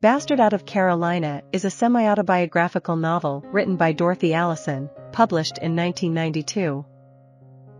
Bastard Out of Carolina is a semi-autobiographical novel written by Dorothy Allison, published in 1992.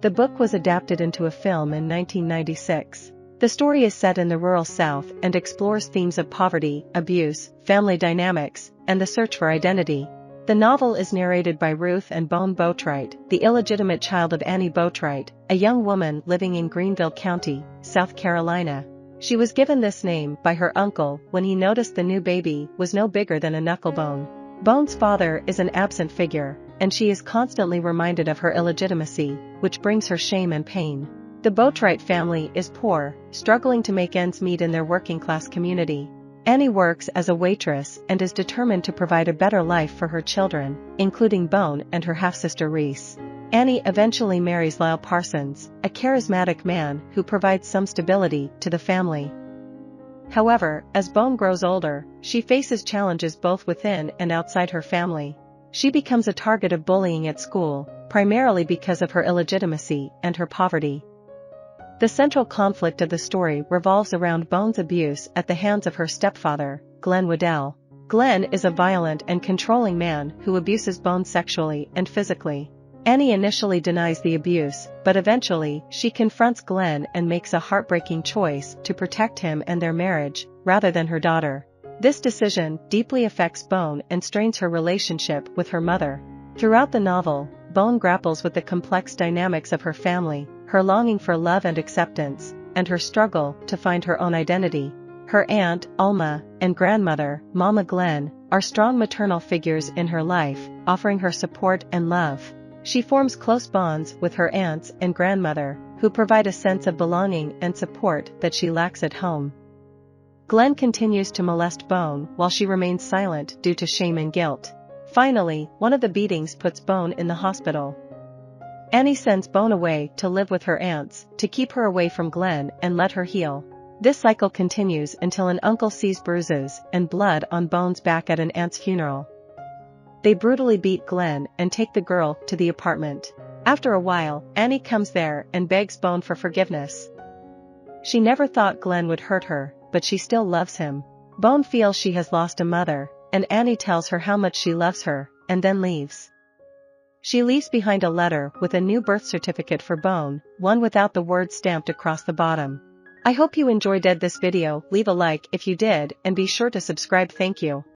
The book was adapted into a film in 1996. The story is set in the rural South and explores themes of poverty, abuse, family dynamics, and the search for identity. The novel is narrated by Ruth Anne Boatwright, the illegitimate child of Annie Boatwright, a young woman living in Greenville County, South Carolina. She was given this name by her uncle when he noticed the new baby was no bigger than a knucklebone. Bone's father is an absent figure, and she is constantly reminded of her illegitimacy, which brings her shame and pain. The Boatwright family is poor, struggling to make ends meet in their working-class community. Annie works as a waitress and is determined to provide a better life for her children, including Bone and her half-sister Reese. Annie eventually marries Lyle Parsons, a charismatic man who provides some stability to the family. However, as Bone grows older, she faces challenges both within and outside her family. She becomes a target of bullying at school, primarily because of her illegitimacy and her poverty. The central conflict of the story revolves around Bone's abuse at the hands of her stepfather, Glen. Glen is a violent and controlling man who abuses Bone sexually and physically. Annie initially denies the abuse, but eventually she confronts Glen and makes a heartbreaking choice to protect him and their marriage, rather than her daughter. This decision deeply affects Bone and strains her relationship with her mother. Throughout the novel, Bone grapples with the complex dynamics of her family, her longing for love and acceptance, and her struggle to find her own identity. Her aunt, Alma, and grandmother, Mama Glen, are strong maternal figures in her life, offering her support and love. She forms close bonds with her aunts and grandmother, who provide a sense of belonging and support that she lacks at home. Glen continues to molest Bone while she remains silent due to shame and guilt. Finally, one of the beatings puts Bone in the hospital. Annie sends Bone away to live with her aunts, to keep her away from Glen and let her heal. This cycle continues until an uncle sees bruises and blood on Bone's back at an aunt's funeral. They brutally beat Glen and take the girl to the apartment. After a while, Annie comes there and begs Bone for forgiveness. She never thought Glen would hurt her, but she still loves him. Bone feels she has lost a mother, and Annie tells her how much she loves her, and then leaves. She leaves behind a letter with a new birth certificate for Bone, one without the word stamped across the bottom. I hope you enjoyed this video. Leave a like if you did, and be sure to subscribe. Thank you.